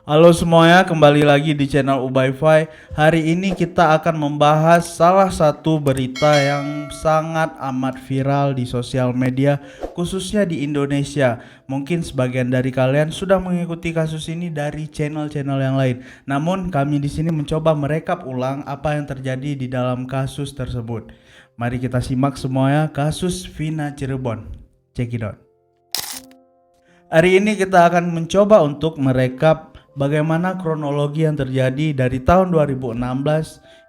Halo semuanya, kembali lagi di channel Ubayfy. Hari ini kita akan membahas salah satu berita yang sangat amat viral di sosial media, khususnya di Indonesia. Mungkin sebagian dari kalian sudah mengikuti kasus ini dari channel-channel yang lain. Namun kami di sini mencoba merekap ulang apa yang terjadi di dalam kasus tersebut. Mari kita simak semuanya kasus Vina Cirebon. Check it out. Hari ini kita akan mencoba untuk merekap bagaimana kronologi yang terjadi dari tahun 2016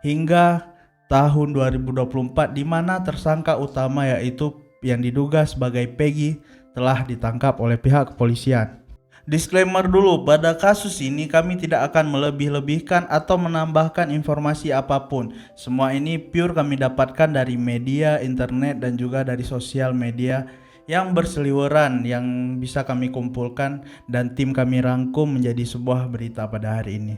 hingga tahun 2024 di mana tersangka utama yaitu yang diduga sebagai Peggy telah ditangkap oleh pihak kepolisian. Disclaimer dulu, pada kasus ini kami tidak akan melebih-lebihkan atau menambahkan informasi apapun. Semua ini pure kami dapatkan dari media, internet, dan juga dari sosial media yang berseliweran yang bisa kami kumpulkan dan tim kami rangkum menjadi sebuah berita pada hari ini.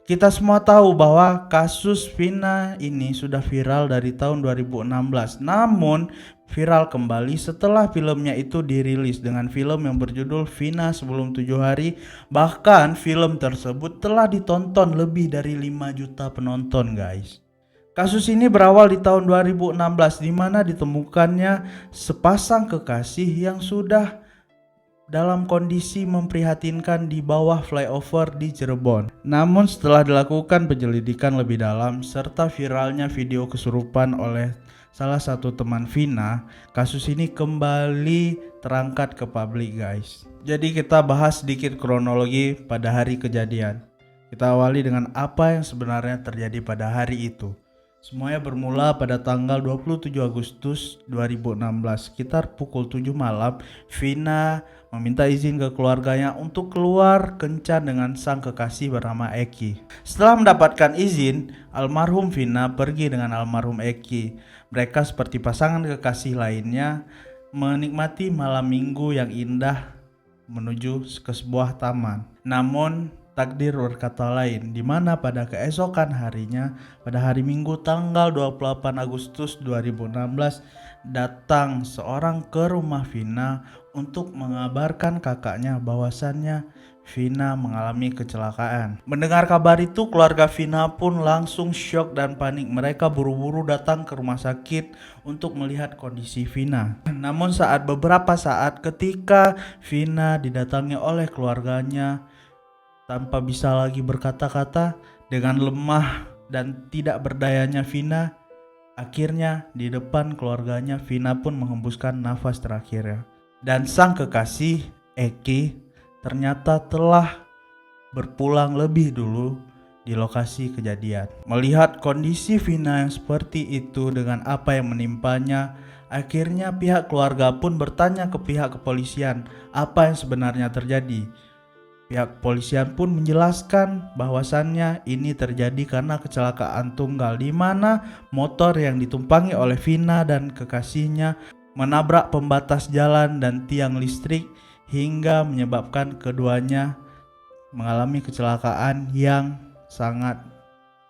Kita semua tahu bahwa kasus Vina ini sudah viral dari tahun 2016, namun viral kembali setelah filmnya itu dirilis dengan film yang berjudul Vina Sebelum 7 Hari. Bahkan film tersebut telah ditonton lebih dari 5 juta penonton, guys. Kasus ini berawal di tahun 2016 di mana ditemukannya sepasang kekasih yang sudah dalam kondisi memprihatinkan di bawah flyover di Cirebon. Namun setelah dilakukan penyelidikan lebih dalam serta viralnya video kesurupan oleh salah satu teman Vina, kasus ini kembali terangkat ke publik, guys. Jadi kita bahas sedikit kronologi pada hari kejadian. Kita awali dengan apa yang sebenarnya terjadi pada hari itu. Semuanya bermula pada tanggal 27 Agustus 2016, sekitar pukul 7 malam. Vina meminta izin ke keluarganya untuk keluar kencan dengan sang kekasih bernama Eki. Setelah mendapatkan izin, almarhum Vina pergi dengan almarhum Eki. Mereka seperti pasangan kekasih lainnya menikmati malam minggu yang indah menuju ke sebuah taman. Namun takdir berkata lain, di mana pada keesokan harinya, pada hari Minggu tanggal 28 Agustus 2016, datang seorang ke rumah Vina untuk mengabarkan kakaknya bahwasannya Vina mengalami kecelakaan. Mendengar kabar itu, keluarga Vina pun langsung syok dan panik. Mereka buru-buru datang ke rumah sakit untuk melihat kondisi Vina. Namun beberapa saat ketika Vina didatangi oleh keluarganya, tanpa bisa lagi berkata-kata, dengan lemah dan tidak berdayanya Vina, akhirnya di depan keluarganya Vina pun menghembuskan nafas terakhirnya. Dan sang kekasih Eki ternyata telah berpulang lebih dulu di lokasi kejadian. Melihat kondisi Vina yang seperti itu dengan apa yang menimpanya, akhirnya pihak keluarga pun bertanya ke pihak kepolisian apa yang sebenarnya terjadi. Pihak kepolisian pun menjelaskan bahwasannya ini terjadi karena kecelakaan tunggal di mana motor yang ditumpangi oleh Vina dan kekasihnya menabrak pembatas jalan dan tiang listrik hingga menyebabkan keduanya mengalami kecelakaan yang sangat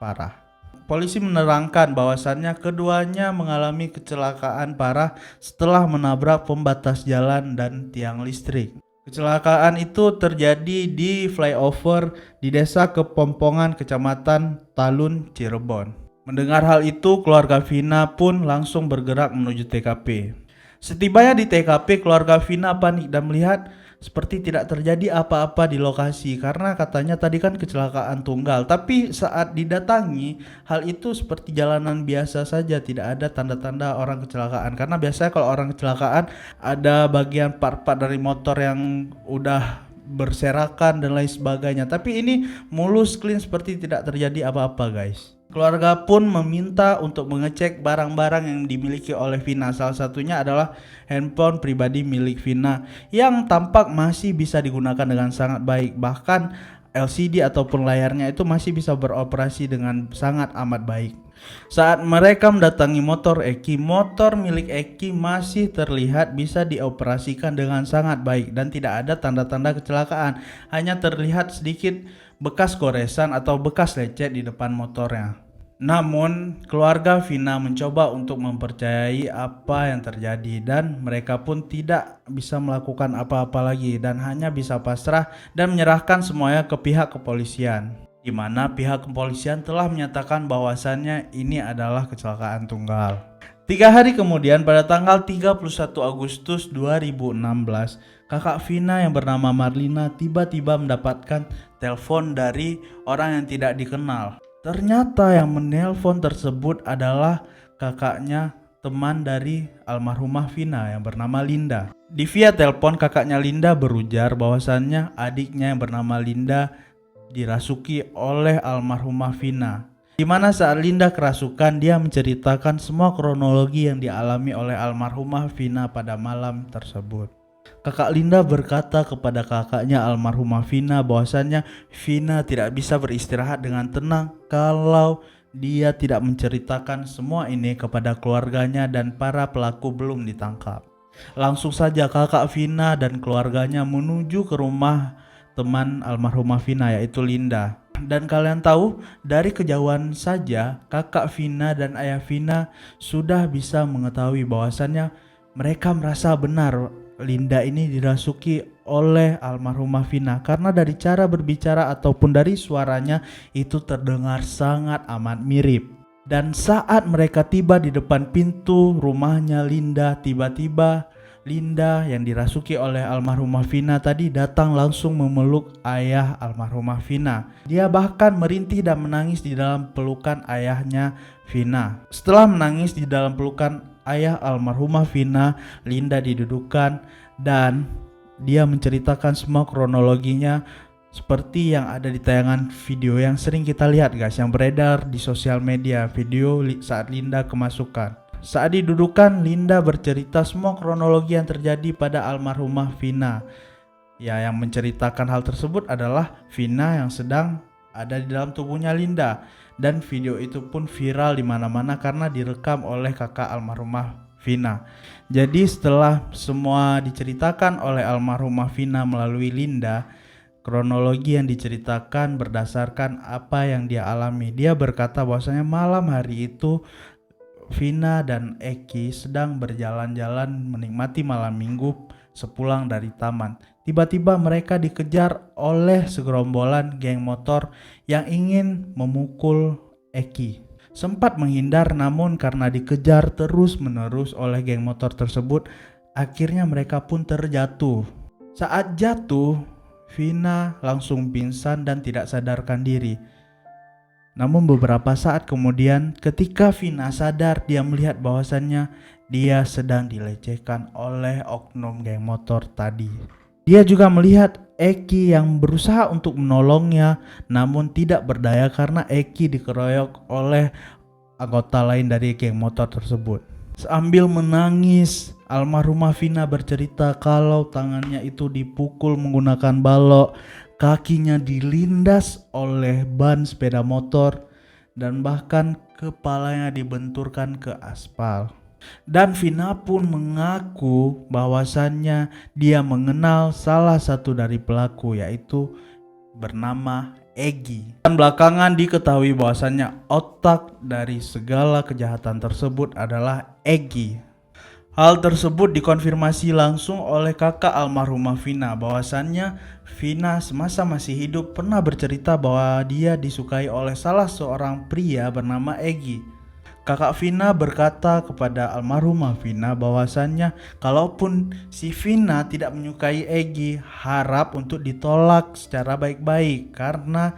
parah. Polisi menerangkan bahwasannya keduanya mengalami kecelakaan parah setelah menabrak pembatas jalan dan tiang listrik. Kecelakaan itu terjadi di flyover di Desa Kepompongan, Kecamatan Talun, Cirebon. Mendengar hal itu, keluarga Vina pun langsung bergerak menuju TKP. Setibanya di TKP, keluarga Vina panik dan melihat seperti tidak terjadi apa-apa di lokasi karena katanya tadi kan kecelakaan tunggal. Tapi saat didatangi, hal itu seperti jalanan biasa saja, tidak ada tanda-tanda orang kecelakaan. Karena biasanya kalau orang kecelakaan ada bagian part-part dari motor yang udah berserakan dan lain sebagainya. Tapi ini mulus, clean, seperti tidak terjadi apa-apa, guys. Keluarga pun meminta untuk mengecek barang-barang yang dimiliki oleh Vina. Salah satunya adalah handphone pribadi milik Vina yang tampak masih bisa digunakan dengan sangat baik. Bahkan LCD ataupun layarnya itu masih bisa beroperasi dengan sangat amat baik. Saat mereka mendatangi motor Eki, motor milik Eki masih terlihat bisa dioperasikan dengan sangat baik dan tidak ada tanda-tanda kecelakaan. Hanya terlihat sedikit bekas goresan atau bekas lecet di depan motornya. Namun, keluarga Vina mencoba untuk mempercayai apa yang terjadi dan mereka pun tidak bisa melakukan apa-apa lagi dan hanya bisa pasrah dan menyerahkan semuanya ke pihak kepolisian. Di mana pihak kepolisian telah menyatakan bahwasannya ini adalah kecelakaan tunggal. 3 hari kemudian pada tanggal 31 Agustus 2016, kakak Vina yang bernama Marlina tiba-tiba mendapatkan telepon dari orang yang tidak dikenal. Ternyata yang menelpon tersebut adalah kakaknya teman dari almarhumah Vina yang bernama Linda. Di via telepon kakaknya Linda berujar bahwasannya adiknya yang bernama Linda dirasuki oleh almarhumah Vina. Di mana saat Linda kerasukan, dia menceritakan semua kronologi yang dialami oleh almarhumah Vina pada malam tersebut. Kakak Linda berkata kepada kakaknya almarhumah Vina bahwasannya Vina tidak bisa beristirahat dengan tenang kalau dia tidak menceritakan semua ini kepada keluarganya dan para pelaku belum ditangkap. Langsung saja kakak Vina dan keluarganya menuju ke rumah teman almarhumah Vina yaitu Linda. Dan kalian tahu, dari kejauhan saja kakak Vina dan ayah Vina sudah bisa mengetahui bahwasannya mereka merasa benar Linda ini dirasuki oleh almarhumah Vina karena dari cara berbicara ataupun dari suaranya itu terdengar sangat amat mirip. Dan saat mereka tiba di depan pintu rumahnya Linda, tiba-tiba Linda yang dirasuki oleh almarhumah Vina tadi datang langsung memeluk ayah almarhumah Vina. Dia bahkan merintih dan menangis di dalam pelukan ayahnya Vina. Setelah menangis di dalam pelukan ayah almarhumah Vina, Linda didudukkan dan dia menceritakan semua kronologinya seperti yang ada di tayangan video yang sering kita lihat guys, yang beredar di sosial media, video saat Linda kemasukan. Saat didudukan, Linda bercerita semua kronologi yang terjadi pada almarhumah Vina. Ya, yang menceritakan hal tersebut adalah Vina yang sedang ada di dalam tubuhnya Linda, dan video itu pun viral di mana-mana karena direkam oleh kakak almarhumah Vina. Jadi setelah semua diceritakan oleh almarhumah Vina melalui Linda, kronologi yang diceritakan berdasarkan apa yang dia alami. Dia berkata bahwasanya malam hari itu Vina dan Eki sedang berjalan-jalan menikmati malam minggu sepulang dari taman. Tiba-tiba mereka dikejar oleh segerombolan geng motor yang ingin memukul Eki. Sempat menghindar namun karena dikejar terus-menerus oleh geng motor tersebut, akhirnya mereka pun terjatuh. Saat jatuh, Vina langsung pingsan dan tidak sadarkan diri. Namun beberapa saat kemudian ketika Vina sadar, dia melihat bahwasannya dia sedang dilecehkan oleh oknum geng motor tadi. Dia juga melihat Eki yang berusaha untuk menolongnya namun tidak berdaya karena Eki dikeroyok oleh anggota lain dari geng motor tersebut. Sambil menangis, almarhumah Vina bercerita kalau tangannya itu dipukul menggunakan balok, kakinya dilindas oleh ban sepeda motor, dan bahkan kepalanya dibenturkan ke aspal. Dan Vina pun mengaku bahwasannya dia mengenal salah satu dari pelaku, yaitu bernama Egi. Dan belakangan diketahui bahwasannya otak dari segala kejahatan tersebut adalah Egi. Hal tersebut dikonfirmasi langsung oleh kakak almarhumah Vina bahwasannya Vina semasa masih hidup pernah bercerita bahwa dia disukai oleh salah seorang pria bernama Egi. Kakak Vina berkata kepada almarhumah Vina bahwasannya kalaupun si Vina tidak menyukai Egi, harap untuk ditolak secara baik-baik karena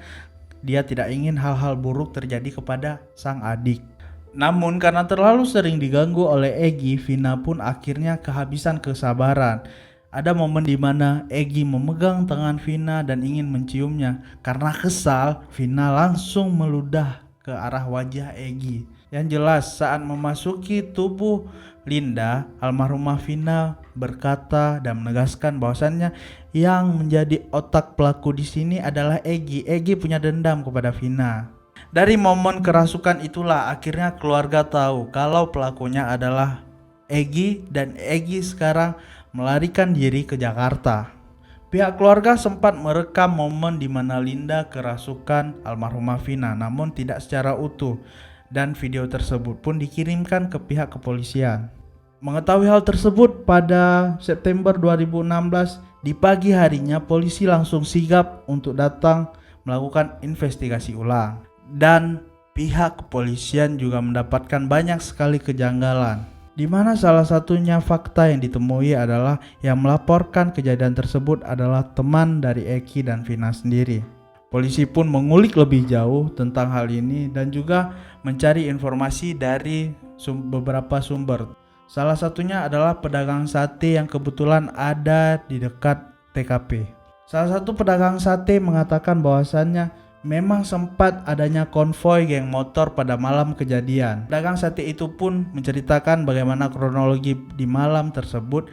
dia tidak ingin hal-hal buruk terjadi kepada sang adik. Namun karena terlalu sering diganggu oleh Egi, Vina pun akhirnya kehabisan kesabaran. Ada momen di mana Egi memegang tangan Vina dan ingin menciumnya. Karena kesal, Vina langsung meludah ke arah wajah Egi. Yang jelas saat memasuki tubuh Linda, almarhumah Vina berkata dan menegaskan bahwasannya yang menjadi otak pelaku di sini adalah Egi. Egi punya dendam kepada Vina. Dari momen kerasukan itulah akhirnya keluarga tahu kalau pelakunya adalah Egi dan Egi sekarang melarikan diri ke Jakarta. Pihak keluarga sempat merekam momen di mana Linda kerasukan almarhumah Vina namun tidak secara utuh. dan video tersebut pun dikirimkan ke pihak kepolisian. Mengetahui hal tersebut, pada September 2016 di pagi harinya polisi langsung sigap untuk datang melakukan investigasi ulang, dan pihak kepolisian juga mendapatkan banyak sekali kejanggalan, di mana salah satunya fakta yang ditemui adalah yang melaporkan kejadian tersebut adalah teman dari Eki dan Vina sendiri. Polisi pun mengulik lebih jauh tentang hal ini dan juga mencari informasi dari beberapa sumber. Salah satunya adalah pedagang sate yang kebetulan ada di dekat TKP. Salah satu pedagang sate mengatakan bahwasannya memang sempat adanya konvoi geng motor pada malam kejadian. Pedagang sate itu pun menceritakan bagaimana kronologi di malam tersebut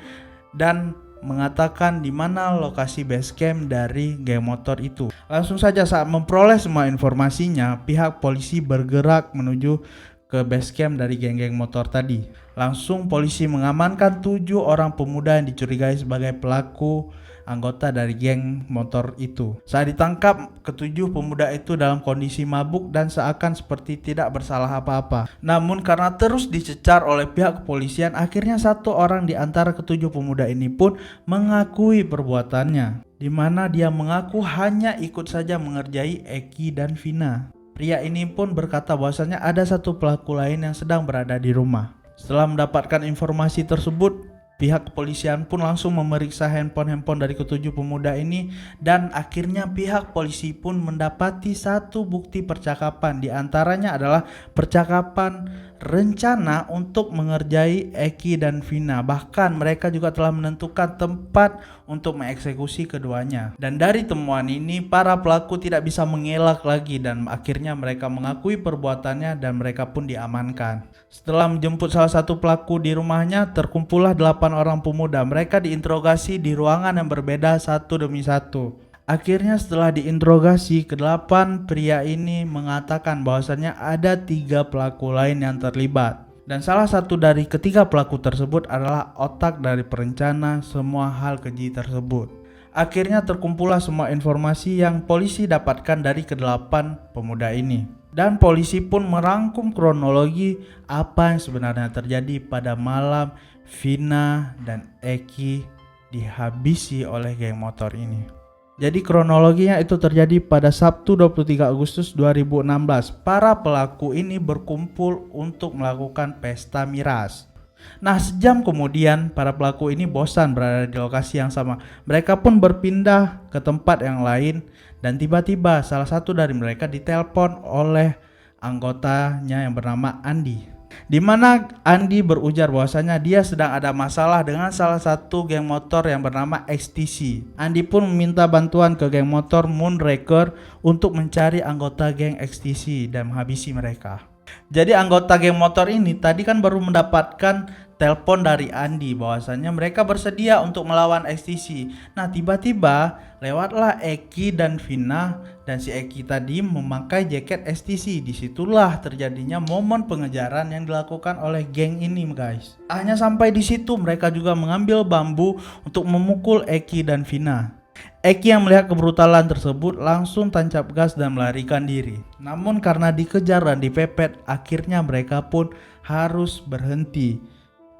dan mengatakan di mana lokasi base camp dari geng motor itu. Langsung saja saat memperoleh semua informasinya, pihak polisi bergerak menuju ke base camp dari geng-geng motor tadi. Langsung polisi mengamankan 7 orang pemuda yang dicurigai sebagai pelaku anggota dari geng motor itu. Saat ditangkap, ketujuh pemuda itu dalam kondisi mabuk dan seakan seperti tidak bersalah apa-apa. Namun karena terus dicecar oleh pihak kepolisian, akhirnya satu orang di antara ketujuh pemuda ini pun mengakui perbuatannya, di mana dia mengaku hanya ikut saja mengerjai Eki dan Vina. Pria ini pun berkata bahwasanya ada satu pelaku lain yang sedang berada di rumah. Setelah mendapatkan informasi tersebut, pihak kepolisian pun langsung memeriksa handphone dari ketujuh pemuda ini, dan akhirnya pihak polisi pun mendapati satu bukti percakapan. Di antaranya adalah percakapan rencana untuk mengerjai Eki dan Vina. Bahkan mereka juga telah menentukan tempat untuk mengeksekusi keduanya. Dan dari temuan ini para pelaku tidak bisa mengelak lagi dan akhirnya mereka mengakui perbuatannya dan mereka pun diamankan. Setelah menjemput salah satu pelaku di rumahnya, terkumpullah 8 orang pemuda. Mereka diinterogasi di ruangan yang berbeda satu demi satu. Akhirnya setelah diinterogasi, ke-8 pria ini mengatakan bahwasannya ada 3 pelaku lain yang terlibat. Dan salah satu dari ketiga pelaku tersebut adalah otak dari perencana semua hal keji tersebut. Akhirnya terkumpullah semua informasi yang polisi dapatkan dari ke-8 pemuda ini. Dan polisi pun merangkum kronologi apa yang sebenarnya terjadi pada malam Vina dan Eki dihabisi oleh geng motor ini. Jadi kronologinya itu terjadi pada Sabtu 23 Agustus 2016. Para pelaku ini berkumpul untuk melakukan pesta miras. Nah, sejam kemudian para pelaku ini bosan berada di lokasi yang sama. Mereka pun berpindah ke tempat yang lain dan tiba-tiba salah satu dari mereka ditelepon oleh anggotanya yang bernama Andi. Di mana Andi berujar bahwasanya dia sedang ada masalah dengan salah satu geng motor yang bernama XTC. Andi pun meminta bantuan ke geng motor Moonraker untuk mencari anggota geng XTC dan menghabisi mereka. Jadi anggota geng motor ini tadi kan baru mendapatkan telepon dari Andi bahwasanya mereka bersedia untuk melawan XTC. Nah, tiba-tiba lewatlah Eki dan Vina, dan si Eki tadi memakai jaket XTC. Disitulah terjadinya momen pengejaran yang dilakukan oleh geng ini, guys. Hanya sampai di situ mereka juga mengambil bambu untuk memukul Eki dan Vina. Eki yang melihat kebrutalan tersebut langsung tancap gas dan melarikan diri. Namun karena dikejar dan dipepet, akhirnya mereka pun harus berhenti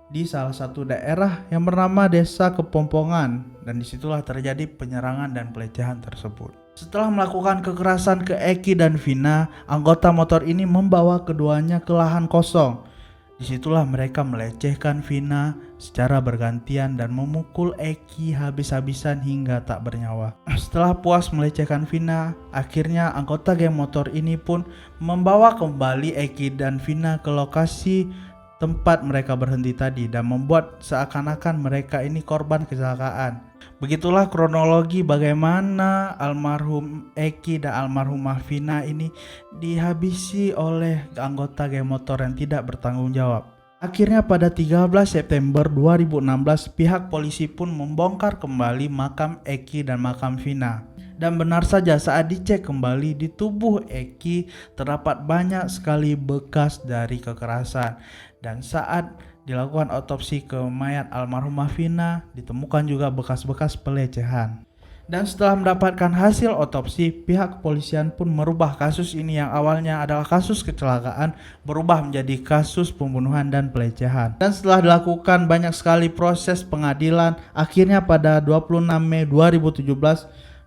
di salah satu daerah yang bernama Desa Kepompongan, dan disitulah terjadi penyerangan dan pelecehan tersebut. Setelah melakukan kekerasan ke Eki dan Vina, anggota motor ini membawa keduanya ke lahan kosong. Disitulah mereka melecehkan Vina secara bergantian dan memukul Eki habis-habisan hingga tak bernyawa. Setelah puas melecehkan Vina, akhirnya anggota geng motor ini pun membawa kembali Eki dan Vina ke lokasi tempat mereka berhenti tadi dan membuat seakan-akan mereka ini korban kecelakaan. Begitulah kronologi bagaimana almarhum Eki dan almarhumah Vina ini dihabisi oleh anggota geng motor yang tidak bertanggung jawab. Akhirnya pada 13 September 2016 pihak polisi pun membongkar kembali makam Eki dan makam Vina. Dan benar saja saat dicek kembali di tubuh Eki terdapat banyak sekali bekas dari kekerasan. Dan saat dilakukan otopsi ke mayat almarhumah Vina ditemukan juga bekas-bekas pelecehan. Dan setelah mendapatkan hasil otopsi, pihak kepolisian pun merubah kasus ini yang awalnya adalah kasus kecelakaan berubah menjadi kasus pembunuhan dan pelecehan. Dan setelah dilakukan banyak sekali proses pengadilan, akhirnya pada 26 Mei 2017,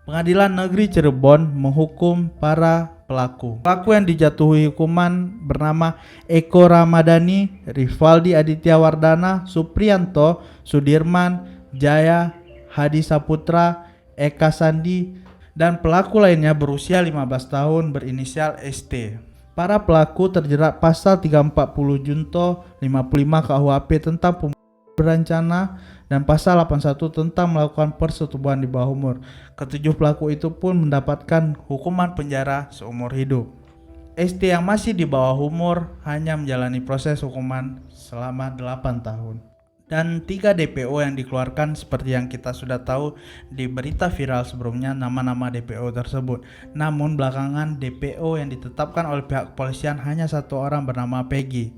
Pengadilan Negeri Cirebon menghukum para pelaku. Pelaku yang dijatuhi hukuman bernama Eko Ramadhani, Rivaldi Aditya Wardana, Supriyanto, Sudirman, Jaya, Hadi Saputra, Eka Sandi, dan pelaku lainnya berusia 15 tahun berinisial ST. Para pelaku terjerat pasal 340 Junto 55 KUHP tentang pembunuhan berencana dan pasal 81 tentang melakukan persetubuhan di bawah umur. Ketujuh pelaku itu pun mendapatkan hukuman penjara seumur hidup. ST yang masih di bawah umur hanya menjalani proses hukuman selama 8 tahun. Dan 3 DPO yang dikeluarkan seperti yang kita sudah tahu di berita viral sebelumnya, nama-nama DPO tersebut. Namun belakangan DPO yang ditetapkan oleh pihak kepolisian hanya 1 orang bernama Peggy.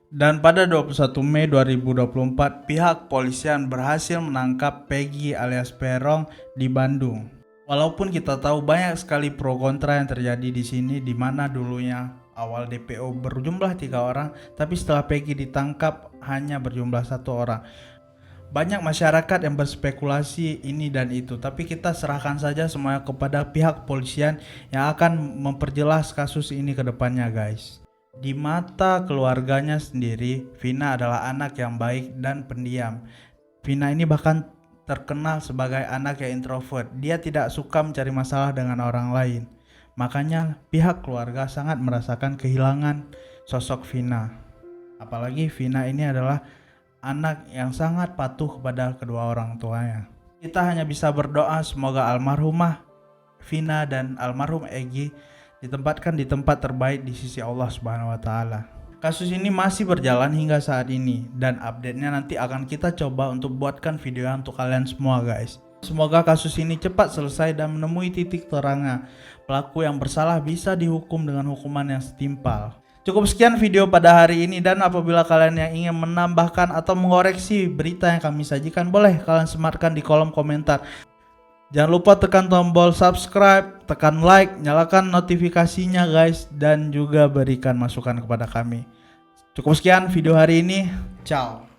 Dan pada 21 Mei 2024 pihak kepolisian berhasil menangkap Peggy alias Perong di Bandung. Walaupun kita tahu banyak sekali pro kontra yang terjadi di sini, di mana dulunya awal DPO berjumlah 3 orang, tapi setelah Peggy ditangkap hanya berjumlah 1 orang. Banyak masyarakat yang berspekulasi ini dan itu, tapi kita serahkan saja semuanya kepada pihak kepolisian yang akan memperjelas kasus ini ke depannya, guys. Di mata keluarganya sendiri, Vina adalah anak yang baik dan pendiam. Vina ini bahkan terkenal sebagai anak yang introvert. Dia tidak suka mencari masalah dengan orang lain. Makanya pihak keluarga sangat merasakan kehilangan sosok Vina. Apalagi Vina ini adalah anak yang sangat patuh kepada kedua orang tuanya. Kita hanya bisa berdoa semoga almarhumah Vina dan almarhum Egy ditempatkan di tempat terbaik di sisi Allah Subhanahu wa taala. Kasus ini masih berjalan hingga saat ini dan update-nya nanti akan kita coba untuk buatkan video untuk kalian semua, guys. Semoga kasus ini cepat selesai dan menemui titik terangnya. Pelaku yang bersalah bisa dihukum dengan hukuman yang setimpal. Cukup sekian video pada hari ini, dan apabila kalian yang ingin menambahkan atau mengoreksi berita yang kami sajikan, boleh kalian sematkan di kolom komentar. Jangan lupa tekan tombol subscribe, tekan like, nyalakan notifikasinya guys, dan juga berikan masukan kepada kami. Cukup sekian video hari ini. Ciao.